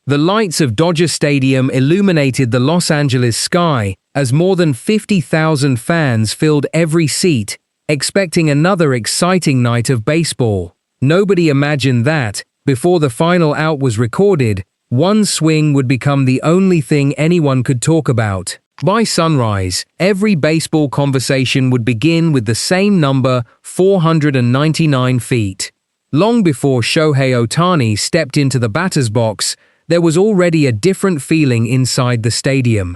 The lights of Dodger Stadium illuminated the Los Angeles sky as more than 50,000 fans filled every seat, expecting another exciting night of baseball. Nobody imagined that, before the final out was recorded, one swing would become the only thing anyone could talk about. By sunrise, every baseball conversation would begin with the same number, 499 feet. Long before Shohei Ohtani stepped into the batter's box, there was already a different feeling inside the stadium.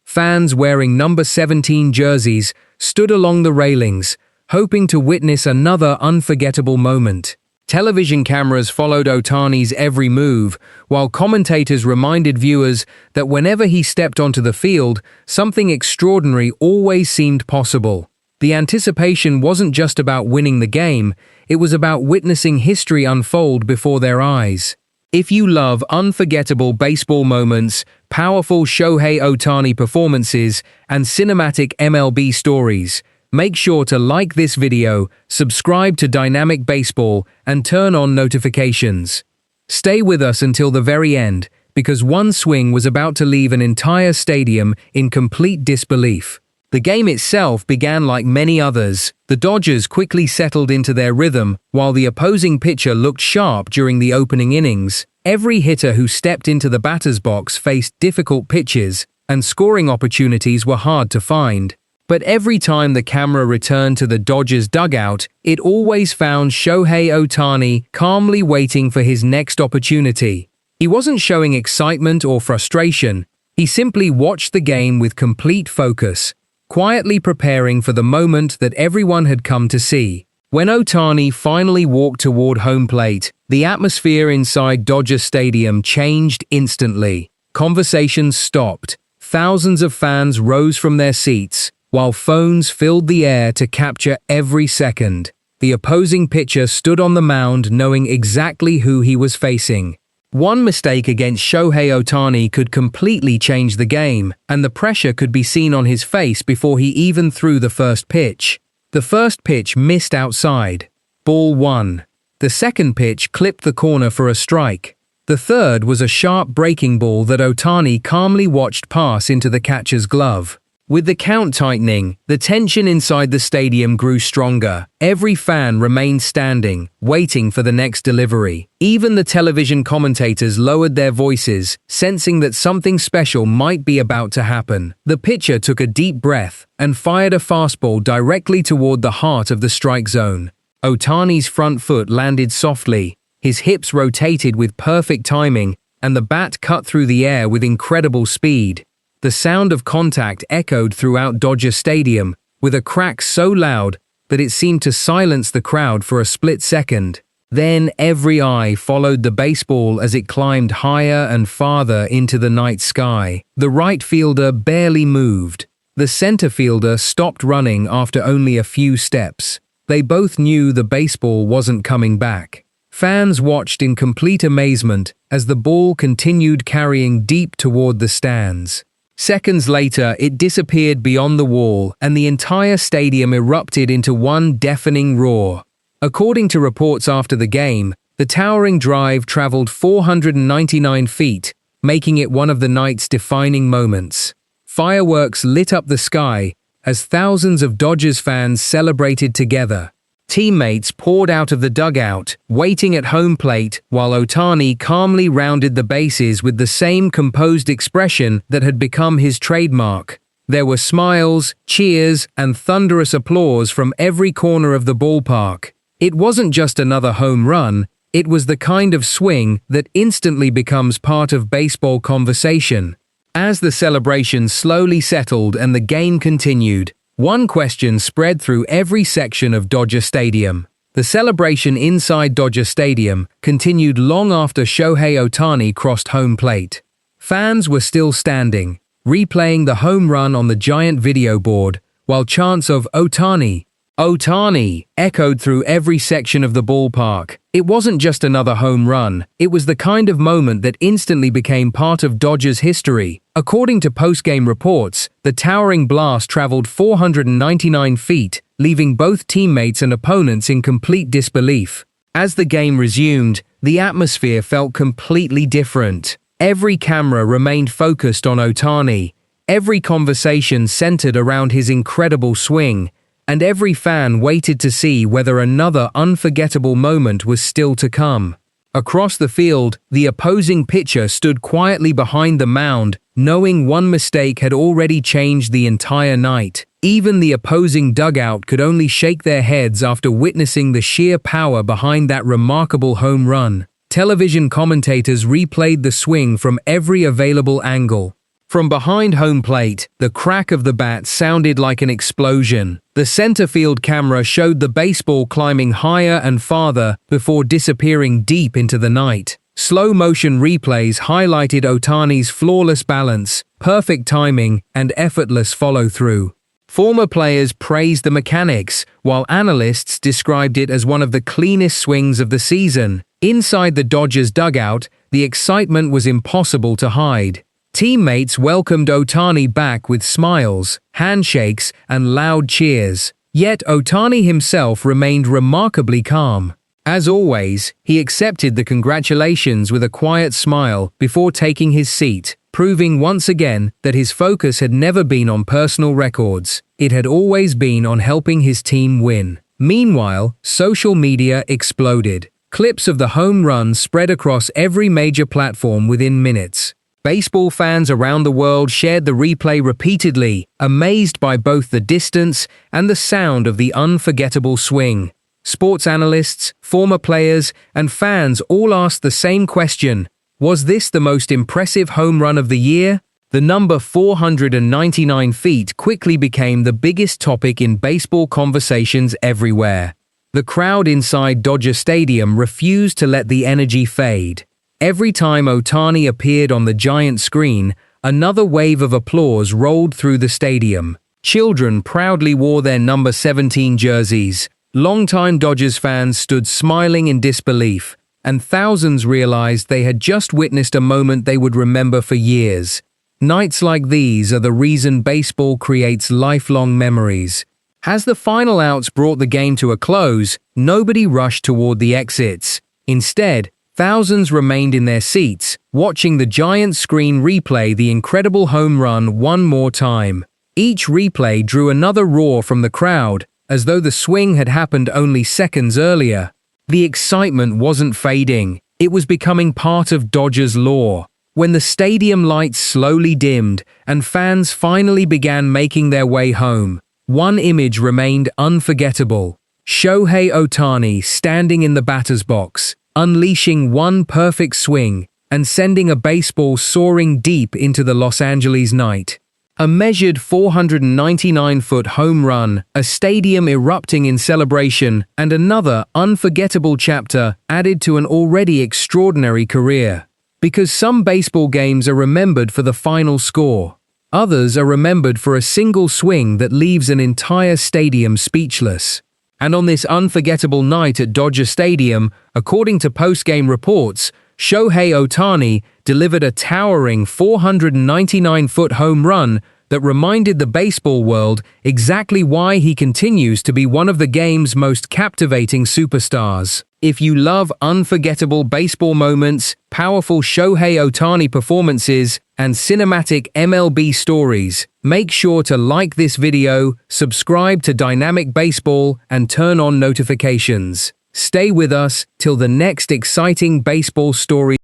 Fans wearing number 17 jerseys stood along the railings, hoping to witness another unforgettable moment. Television cameras followed Ohtani's every move, while commentators reminded viewers that whenever he stepped onto the field, something extraordinary always seemed possible. The anticipation wasn't just about winning the game, it was about witnessing history unfold before their eyes. If you love unforgettable baseball moments, powerful Shohei Ohtani performances, and cinematic MLB stories, make sure to like this video, subscribe to Dynamic Baseball, and turn on notifications. Stay with us until the very end, because one swing was about to leave an entire stadium in complete disbelief. The game itself began like many others. The Dodgers quickly settled into their rhythm, while the opposing pitcher looked sharp during the opening innings. Every hitter who stepped into the batter's box faced difficult pitches, and scoring opportunities were hard to find. But every time the camera returned to the Dodgers dugout, it always found Shohei Ohtani calmly waiting for his next opportunity. He wasn't showing excitement or frustration, he simply watched the game with complete focus, quietly preparing for the moment that everyone had come to see. When Ohtani finally walked toward home plate, the atmosphere inside Dodger Stadium changed instantly. Conversations stopped. Thousands of fans rose from their seats, while phones filled the air to capture every second. The opposing pitcher stood on the mound knowing exactly who he was facing. One mistake against Shohei Ohtani could completely change the game, and the pressure could be seen on his face before he even threw the first pitch. The first pitch missed outside. Ball 1. The second pitch clipped the corner for a strike. The third was a sharp breaking ball that Ohtani calmly watched pass into the catcher's glove. With the count tightening, the tension inside the stadium grew stronger. Every fan remained standing, waiting for the next delivery. Even the television commentators lowered their voices, sensing that something special might be about to happen. The pitcher took a deep breath and fired a fastball directly toward the heart of the strike zone. Ohtani's front foot landed softly, his hips rotated with perfect timing, and the bat cut through the air with incredible speed. The sound of contact echoed throughout Dodger Stadium, with a crack so loud that it seemed to silence the crowd for a split second. Then every eye followed the baseball as it climbed higher and farther into the night sky. The right fielder barely moved. The center fielder stopped running after only a few steps. They both knew the baseball wasn't coming back. Fans watched in complete amazement as the ball continued carrying deep toward the stands. Seconds later, it disappeared beyond the wall, and the entire stadium erupted into one deafening roar. According to reports after the game, the towering drive traveled 499 feet, making it one of the night's defining moments. Fireworks lit up the sky as thousands of Dodgers fans celebrated together. Teammates poured out of the dugout, waiting at home plate, while Ohtani calmly rounded the bases with the same composed expression that had become his trademark. There were smiles, cheers, and thunderous applause from every corner of the ballpark. It wasn't just another home run, it was the kind of swing that instantly becomes part of baseball conversation. As the celebration slowly settled and the game continued, one question spread through every section of Dodger Stadium. The celebration inside Dodger Stadium continued long after Shohei Ohtani crossed home plate. Fans were still standing, replaying the home run on the giant video board, while chants of "Ohtani, Ohtani" echoed through every section of the ballpark. It wasn't just another home run, it was the kind of moment that instantly became part of Dodgers history. According to post-game reports, the towering blast traveled 499 feet, leaving both teammates and opponents in complete disbelief. As the game resumed, the atmosphere felt completely different. Every camera remained focused on Ohtani, every conversation centered around his incredible swing, and every fan waited to see whether another unforgettable moment was still to come. Across the field, the opposing pitcher stood quietly behind the mound, knowing one mistake had already changed the entire night. Even the opposing dugout could only shake their heads after witnessing the sheer power behind that remarkable home run. Television commentators replayed the swing from every available angle. From behind home plate, the crack of the bat sounded like an explosion. The center field camera showed the baseball climbing higher and farther before disappearing deep into the night. Slow-motion replays highlighted Ohtani's flawless balance, perfect timing, and effortless follow-through. Former players praised the mechanics, while analysts described it as one of the cleanest swings of the season. Inside the Dodgers dugout, the excitement was impossible to hide. Teammates welcomed Ohtani back with smiles, handshakes, and loud cheers. Yet Ohtani himself remained remarkably calm. As always, he accepted the congratulations with a quiet smile before taking his seat, proving once again that his focus had never been on personal records. It had always been on helping his team win. Meanwhile, social media exploded. Clips of the home run spread across every major platform within minutes. Baseball fans around the world shared the replay repeatedly, amazed by both the distance and the sound of the unforgettable swing. Sports analysts, former players, and fans all asked the same question: was this the most impressive home run of the year? The number 499 feet quickly became the biggest topic in baseball conversations everywhere. The crowd inside Dodger Stadium refused to let the energy fade. Every time Ohtani appeared on the giant screen, another wave of applause rolled through the stadium. Children proudly wore their number 17 jerseys. Longtime Dodgers fans stood smiling in disbelief, and thousands realized they had just witnessed a moment they would remember for years. Nights like these are the reason baseball creates lifelong memories. As the final outs brought the game to a close, nobody rushed toward the exits. Instead, thousands remained in their seats, watching the giant screen replay the incredible home run one more time. Each replay drew another roar from the crowd, as though the swing had happened only seconds earlier. The excitement wasn't fading, it was becoming part of Dodgers lore. When the stadium lights slowly dimmed and fans finally began making their way home, one image remained unforgettable. Shohei Ohtani standing in the batter's box, unleashing one perfect swing and sending a baseball soaring deep into the Los Angeles night. A measured 499-foot home run, a stadium erupting in celebration, and another unforgettable chapter added to an already extraordinary career. Because some baseball games are remembered for the final score, others are remembered for a single swing that leaves an entire stadium speechless. And on this unforgettable night at Dodger Stadium, according to post-game reports, Shohei Ohtani delivered a towering 499-foot home run that reminded the baseball world exactly why he continues to be one of the game's most captivating superstars. If you love unforgettable baseball moments, powerful Shohei Ohtani performances, and cinematic MLB stories, make sure to like this video, subscribe to Dynamic Baseball, and turn on notifications. Stay with us till the next exciting baseball story.